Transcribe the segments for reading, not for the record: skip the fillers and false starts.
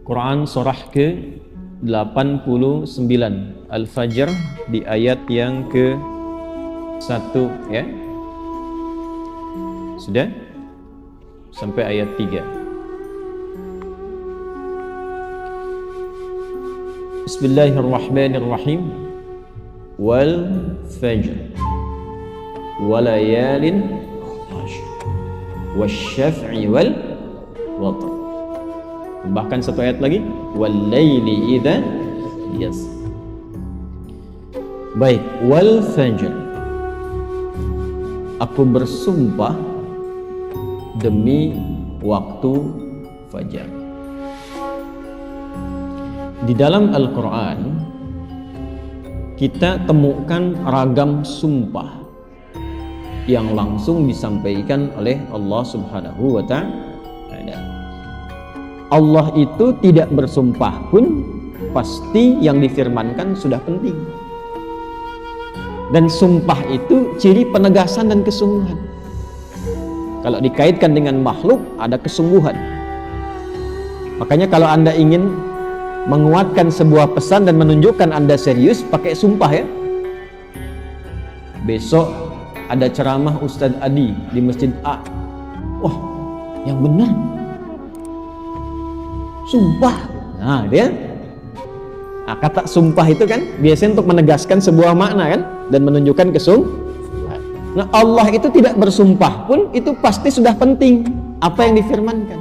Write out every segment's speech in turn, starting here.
Quran surah ke-89 Al-Fajr di ayat yang ke-1 ya. Sudah? Sampai ayat 3. Bismillahirrahmanirrahim. Wal fajr walayalin ashr wasyaf'i wal watr. Bahkan satu ayat lagi, wal laili idza yas. Baik, wal fajr, aku bersumpah demi waktu fajar. Di dalam Al-Quran kita temukan ragam sumpah yang langsung disampaikan oleh Allah Subhanahu wa ta'ala. Allah itu tidak bersumpah pun pasti yang difirmankan sudah penting. Dan sumpah itu ciri penegasan dan kesungguhan. Kalau dikaitkan dengan makhluk ada kesungguhan. Makanya kalau Anda ingin menguatkan sebuah pesan dan menunjukkan Anda serius, pakai sumpah ya. Besok ada ceramah Ustadz Adi di Masjid A. Wah, yang benar sumpah. Nah dia, kata sumpah itu kan biasanya untuk menegaskan sebuah makna kan, dan menunjukkan kesungguhan. Nah Allah itu tidak bersumpah pun itu pasti sudah penting apa yang difirmankan.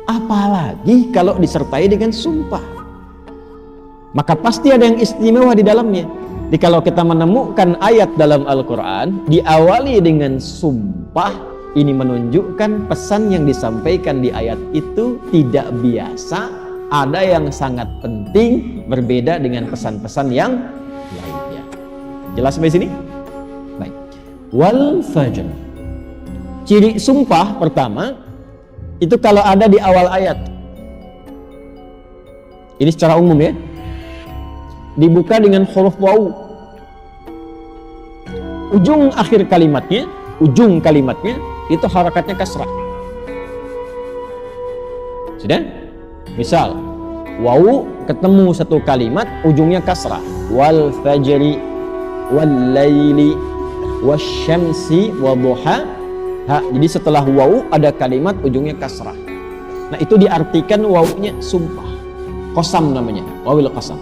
Apalagi kalau disertai dengan sumpah, maka pasti ada yang istimewa di dalamnya. Jadi kalau kita menemukan ayat dalam Al-Quran diawali dengan sumpah, ini menunjukkan pesan yang disampaikan di ayat itu tidak biasa, ada yang sangat penting, berbeda dengan pesan-pesan yang lainnya. Jelas sampai sini? Baik. Wal fajr, ciri sumpah pertama itu kalau ada di awal ayat. Ini secara umum ya. Dibuka dengan huruf waw. Ujung akhir kalimatnya, ujung kalimatnya itu harakatnya kasrah. Sudah? Misal, waw ketemu satu kalimat ujungnya kasrah. Wal fajri wal laili wasyamsi wadhuha. Jadi setelah waw ada kalimat ujungnya kasrah. Nah itu diartikan wawnya sumpah. Qasam namanya, wawil qasam.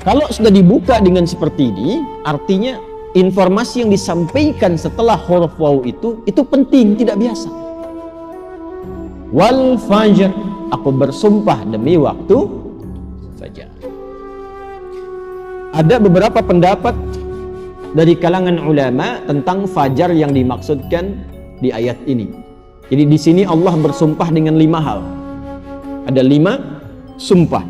Kalau sudah dibuka dengan seperti ini, artinya informasi yang disampaikan setelah huruf waw itu penting, tidak biasa. Wal fajr, aku bersumpah demi waktu fajar. Ada beberapa pendapat dari kalangan ulama tentang fajar yang dimaksudkan di ayat ini. Jadi di sini Allah bersumpah dengan 5 hal. Ada 5 sumpah.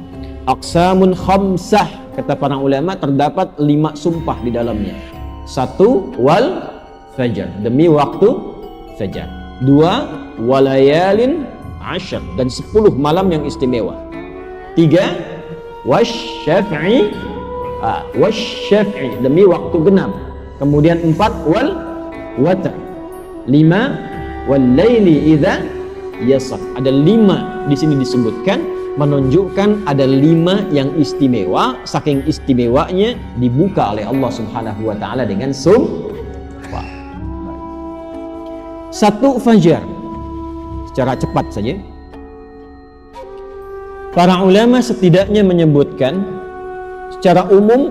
Aqsamun khamsah, kata para ulama terdapat 5 sumpah di dalamnya. 1 wal fajar, demi waktu fajar. 2 walayalin ashr, dan 10 malam yang istimewa. 3 wasyaf'i, wasyaf'i, demi waktu genap. Kemudian 4 wal watr. 5 wal laili idza yasr. Ada 5 di sini disebutkan, menunjukkan ada 5 yang istimewa. Saking istimewanya dibuka oleh Allah Subhanahu wa taala dengan sumpah. 1 fajar. Secara cepat saja. Para ulama setidaknya menyebutkan secara umum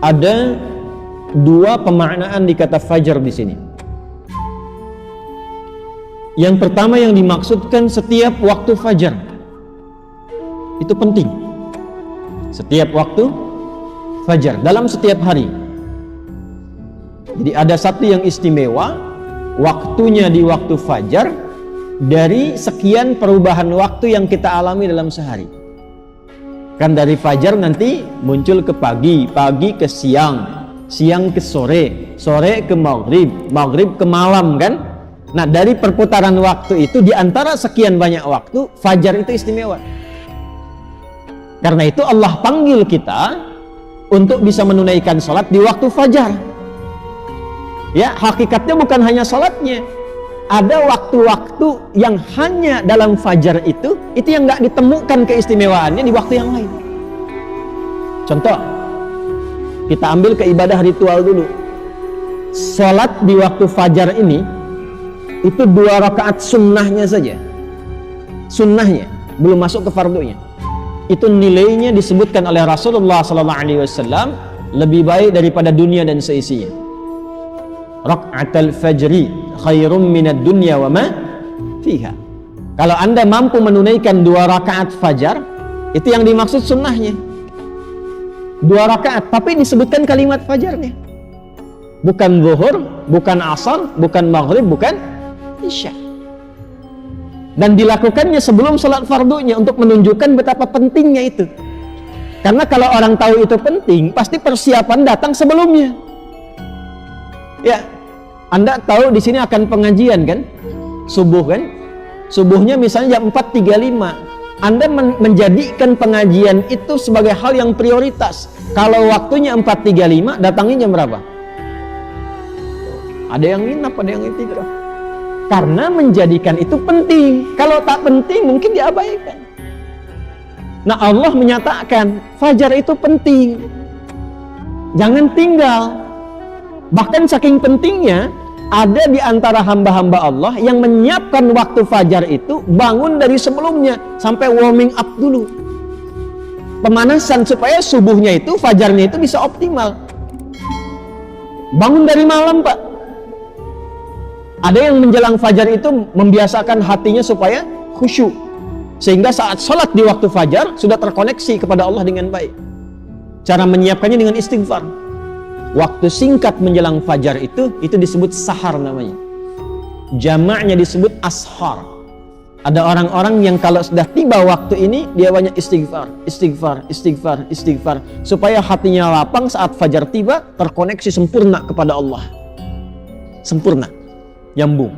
ada 2 pemaknaan di kata fajar di sini. Yang pertama yang dimaksudkan setiap waktu fajar. Itu penting. Setiap waktu fajar dalam setiap hari. Jadi ada satu yang istimewa, waktunya di waktu fajar dari sekian perubahan waktu yang kita alami dalam sehari. Kan dari fajar nanti muncul ke pagi, pagi ke siang, siang ke sore, sore ke maghrib, maghrib ke malam kan? Nah dari perputaran waktu itu, di antara sekian banyak waktu, fajar itu istimewa. Karena itu Allah panggil kita untuk bisa menunaikan sholat di waktu fajar. Ya, hakikatnya bukan hanya sholatnya, ada waktu-waktu yang hanya dalam fajar itu yang nggak ditemukan keistimewaannya di waktu yang lain. Contoh, kita ambil ke ibadah ritual dulu. Sholat di waktu fajar ini itu 2 rakaat sunnahnya saja. Sunnahnya, belum masuk ke fardunya. Itu nilainya disebutkan oleh Rasulullah SAW lebih baik daripada dunia dan seisinya. Raka'atul fajri khairum minad dunya wa ma fiha. Kalau Anda mampu menunaikan 2 rakaat fajar, itu yang dimaksud sunnahnya. 2 rakaat, tapi disebutkan kalimat fajarnya. Bukan zuhur, bukan asar, bukan maghrib, bukan isya. Dan dilakukannya sebelum salat fardunya untuk menunjukkan betapa pentingnya itu. Karena kalau orang tahu itu penting, pasti persiapan datang sebelumnya. Ya, Anda tahu di sini akan pengajian kan? Subuh kan? Subuhnya misalnya jam 4.35. Anda menjadikan pengajian itu sebagai hal yang prioritas. Kalau waktunya 4.35, datangnya jam berapa? Ada yang nginap, ada yang itikaf. Karena menjadikan itu penting. Kalau tak penting mungkin diabaikan. Nah, Allah menyatakan fajar itu penting. Jangan tinggal. Bahkan saking pentingnya, ada di antara hamba-hamba Allah yang menyiapkan waktu fajar itu bangun dari sebelumnya sampai warming up dulu. Pemanasan supaya subuhnya itu, fajarnya itu bisa optimal. Bangun dari malam, Pak. Ada yang menjelang fajar itu membiasakan hatinya supaya khusyuk. Sehingga saat sholat di waktu fajar sudah terkoneksi kepada Allah dengan baik. Cara menyiapkannya dengan istighfar. Waktu singkat menjelang fajar itu disebut sahar namanya. Jamaknya disebut ashar. Ada orang-orang yang kalau sudah tiba waktu ini, dia banyak istighfar, istighfar, istighfar, istighfar. Supaya hatinya lapang saat fajar tiba, terkoneksi sempurna kepada Allah. Sempurna. Nyambung.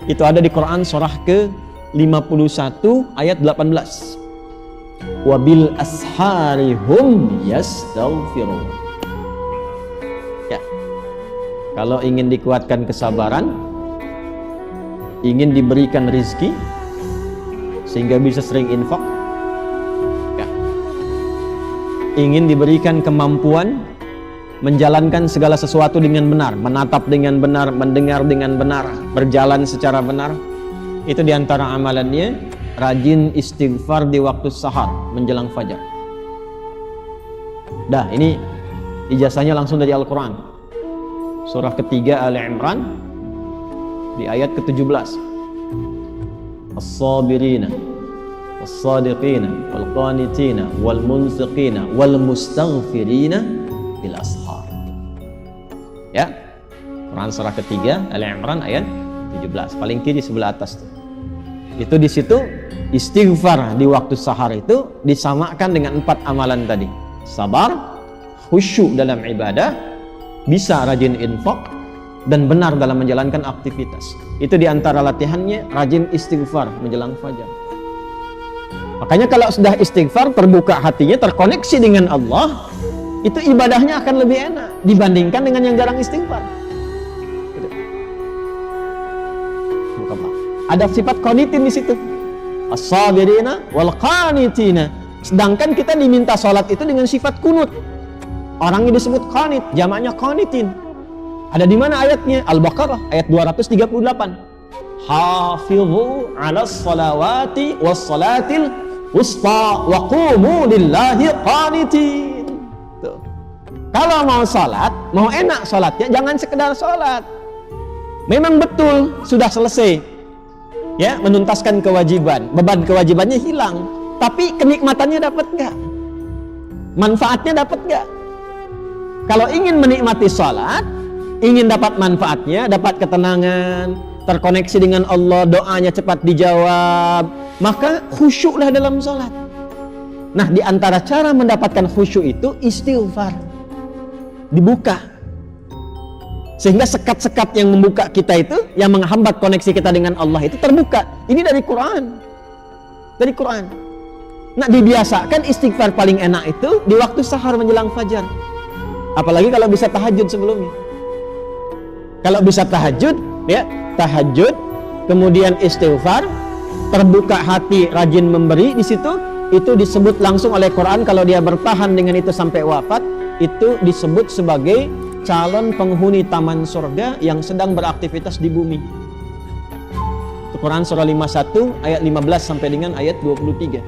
Itu ada di Quran surah ke-51 ayat 18. Wabil ashari hum yastaghfirun. Ya. Kalau ingin dikuatkan kesabaran, ingin diberikan rizki sehingga bisa sering infak, ya. Ingin diberikan kemampuan menjalankan segala sesuatu dengan benar, menatap dengan benar, mendengar dengan benar, berjalan secara benar. Itu diantara amalannya, rajin istighfar di waktu sahar menjelang fajar. Dah, ini ijazahnya langsung dari Al-Quran. Surah ketiga Ali Imran di ayat ke-17. As-sabirina was-sadiqina wal-qanitina wal-munfiqina wal-mustaghfirina bil ashar. Ya, Quran surah ketiga Ali Imran ayat 17, paling kiri sebelah atas tuh. Itu di situ istighfar di waktu sahar itu disamakan dengan 4 amalan tadi. Sabar, khusyuk dalam ibadah, bisa rajin infak, dan benar dalam menjalankan aktivitas. Itu di antara latihannya, rajin istighfar menjelang fajar. Makanya kalau sudah istighfar, terbuka hatinya, terkoneksi dengan Allah, itu ibadahnya akan lebih enak dibandingkan dengan yang jarang istighfar. Gitu. Ada sifat qanitin di situ. As-sabirina wal qanitina. Sedangkan kita diminta salat itu dengan sifat kunut. Orangnya disebut qanit, jamaknya qanitin. Ada di mana ayatnya? Al-Baqarah ayat 238. Hafizu 'alas salawati was salatil wusta wa qumu lillahi qanitin. Kalau mau salat, mau enak salatnya, jangan sekedar salat. Memang betul sudah selesai, ya, menuntaskan kewajiban, beban kewajibannya hilang. Tapi kenikmatannya dapat nggak? Manfaatnya dapat nggak? Kalau ingin menikmati salat, ingin dapat manfaatnya, dapat ketenangan, terkoneksi dengan Allah, doanya cepat dijawab, maka khusyuklah dalam salat. Nah, di antara cara mendapatkan khusyuk itu istighfar. Dibuka. Sehingga sekat-sekat yang membuka kita itu, yang menghambat koneksi kita dengan Allah itu terbuka. Ini dari Quran. Dari Quran. Nah, dibiasakan istighfar paling enak itu di waktu sahar menjelang fajar. Apalagi kalau bisa tahajud sebelumnya. Kalau bisa tahajud, ya, tahajud kemudian istighfar, terbuka hati, rajin memberi, di situ itu disebut langsung oleh Quran, kalau dia bertahan dengan itu sampai wafat, itu disebut sebagai calon penghuni taman surga yang sedang beraktivitas di bumi. Quran surah 51 ayat 15 sampai dengan ayat 23.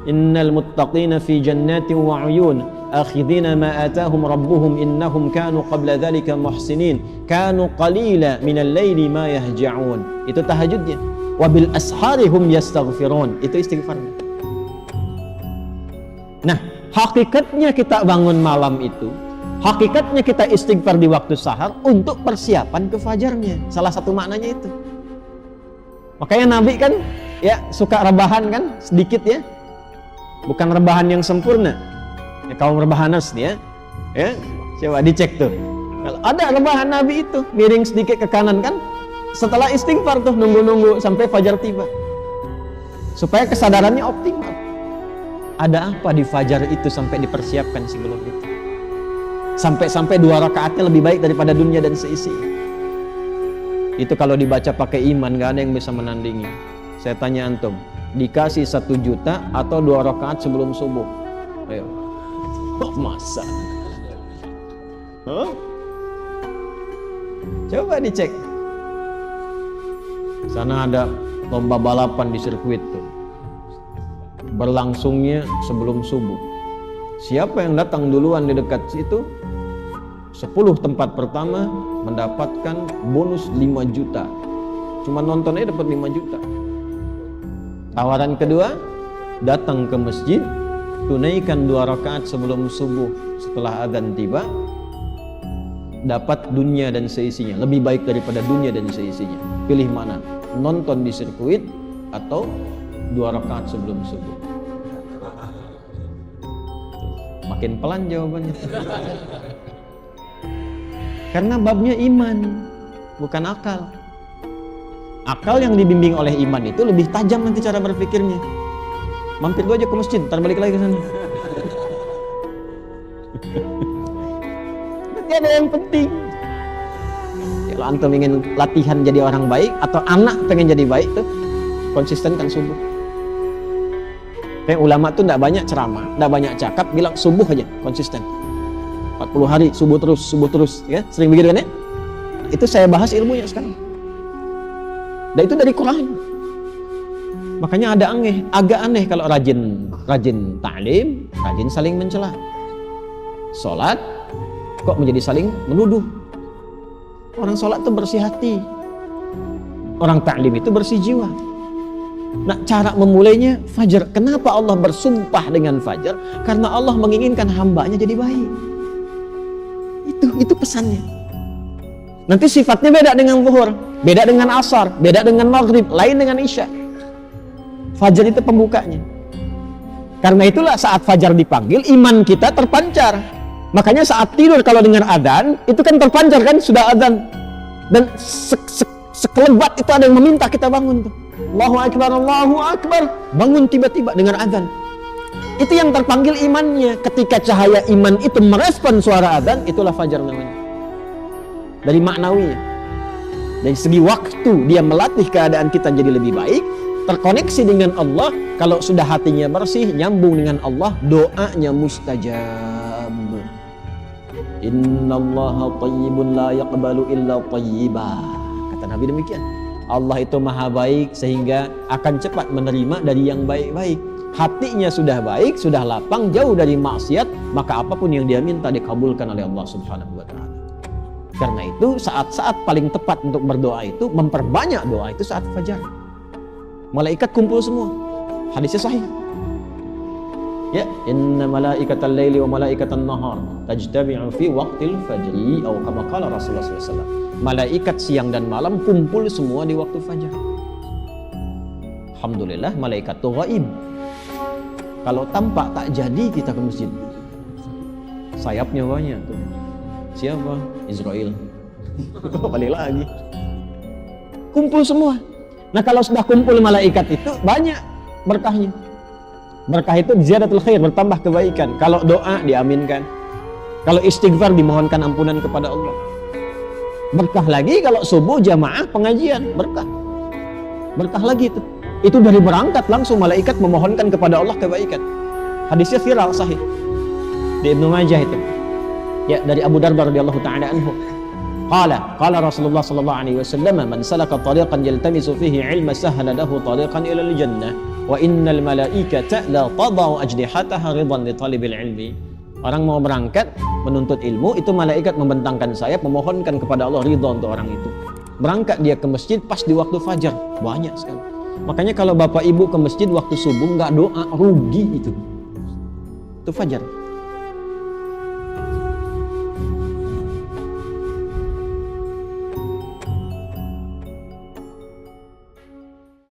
Innal muttaqina fi jannatin wa 'uyun akhidina ma atahum rabbuhum innahum kanu qabla dhalika muhsinin kanu qalila minal laili ma yahja'un. Itu tahajudnya. Wa bil ashari hum yastaghfirun. Itu istighfarnya. Nah, hakikatnya kita bangun malam itu, hakikatnya kita istighfar di waktu sahar untuk persiapan ke fajarnya. Salah satu maknanya itu. Makanya Nabi kan ya suka rebahan kan sedikit ya. Bukan rebahan yang sempurna. Ya, kaum rebahaners nih ya. Ya, coba dicek tuh. Kalau ada rebahan Nabi itu miring sedikit ke kanan kan, setelah istighfar tuh nunggu-nunggu sampai fajar tiba. Supaya kesadarannya optimal. Ada apa di fajar itu sampai dipersiapkan sebelum itu? Sampai 2 rakaatnya lebih baik daripada dunia dan seisinya. Itu kalau dibaca pakai iman, gak ada yang bisa menandingi. Saya tanya antum, dikasih 1 juta atau 2 rakaat sebelum subuh? Ayo. Masa? Huh? Coba dicek. Sana ada lomba balapan di sirkuit tuh. Berlangsungnya sebelum subuh. Siapa yang datang duluan di dekat situ, 10 tempat pertama mendapatkan bonus 5 juta. Cuma nonton aja dapat 5 juta. Tawaran kedua, datang ke masjid, tunaikan 2 rakaat sebelum subuh setelah azan tiba, dapat dunia dan seisinya, lebih baik daripada dunia dan seisinya. Pilih mana? Nonton di sirkuit atau 2 rakaat sebelum subuh? Makin pelan jawabannya. Karena babnya iman, bukan akal. Akal yang dibimbing oleh iman itu lebih tajam nanti cara berpikirnya. Mampir gua aja ke masjid, ntar balik lagi ke sana. Berarti ada yang penting. Kalau antum ingin latihan jadi orang baik atau anak pengen jadi baik tuh, konsisten kan subuh. Kayak ulama tuh enggak banyak ceramah, enggak banyak cakap, bilang subuh aja, konsisten. 40 hari subuh terus ya, sering begitu kan ya. Itu saya bahas ilmunya sekarang, dan itu dari Quran. Makanya agak aneh kalau rajin ta'lim, rajin saling mencela. Sholat kok menjadi saling menuduh. Orang sholat itu bersih hati, orang ta'lim itu bersih jiwa. Nah, cara memulainya fajar. Kenapa Allah bersumpah dengan fajar? Karena Allah menginginkan hambanya jadi baik. Itu pesannya. Nanti sifatnya beda dengan zuhur, beda dengan asar, beda dengan maghrib, lain dengan isya. Fajar itu pembukanya. Karena itulah saat fajar dipanggil, iman kita terpancar. Makanya saat tidur kalau dengar adzan, itu kan terpancar kan, sudah adzan. Dan sekelebat itu ada yang meminta kita bangun tuh. Allahu Akbar, Allahu Akbar. Bangun tiba-tiba dengar adzan. Itu yang terpanggil imannya. Ketika cahaya iman itu merespon suara adzan, itulah fajar namanya. Dari maknawinya, dari segi waktu dia melatih keadaan kita jadi lebih baik, terkoneksi dengan Allah. Kalau sudah hatinya bersih, nyambung dengan Allah, doanya mustajab. Innallaha thayyibun la yaqbalu illa thayyiba. Kata Nabi demikian. Allah itu maha baik sehingga akan cepat menerima dari yang baik-baik. Hatinya sudah baik, sudah lapang, jauh dari maksiat, maka apapun yang dia minta dikabulkan oleh Allah Subhanahu wa ta'ala. Karena itu saat-saat paling tepat untuk berdoa itu, memperbanyak doa itu saat fajar. Malaikat kumpul semua. Hadisnya sahih. Ya, inna malaikatal laili wa malaikatan nahar tajtabi'u fi waqtil fajri atau kama qala Rasulullah sallallahu alaihi wasallam. Malaikat siang dan malam kumpul semua di waktu fajar. Alhamdulillah malaikat itu gaib. Kalau tampak tak jadi kita ke masjid. Sayapnya banyak tuh. Siapa? Israel. Balik lagi. Kumpul semua. Nah, kalau sudah kumpul malaikat itu banyak berkahnya. Berkah itu ziyadatul khair, bertambah kebaikan. Kalau doa diaminkan. Kalau istighfar dimohonkan ampunan kepada Allah. Berkah lagi kalau subuh jamaah pengajian, berkah. berkah lagi itu. Itu dari berangkat langsung malaikat memohonkan kepada Allah kebaikan. Hadisnya viral sahih di Ibnu Majah itu. Ya, dari Abu Darda radhiyallahu ta'ala anhu. Qala Rasulullah sallallahu alaihi wasallam, man salaka tariqan yaltamisu fihi ilma sahhala lahu tariqan ila al-jannah wa innal malaikata la tadau ajnihataha ridan li talibil ilmi. Orang mau berangkat menuntut ilmu, itu malaikat membentangkan sayap memohonkan kepada Allah ridha untuk orang itu. Berangkat dia ke masjid pas di waktu fajar, banyak sekali. Makanya kalau bapak ibu ke masjid waktu subuh nggak doa, rugi itu. Itu fajar.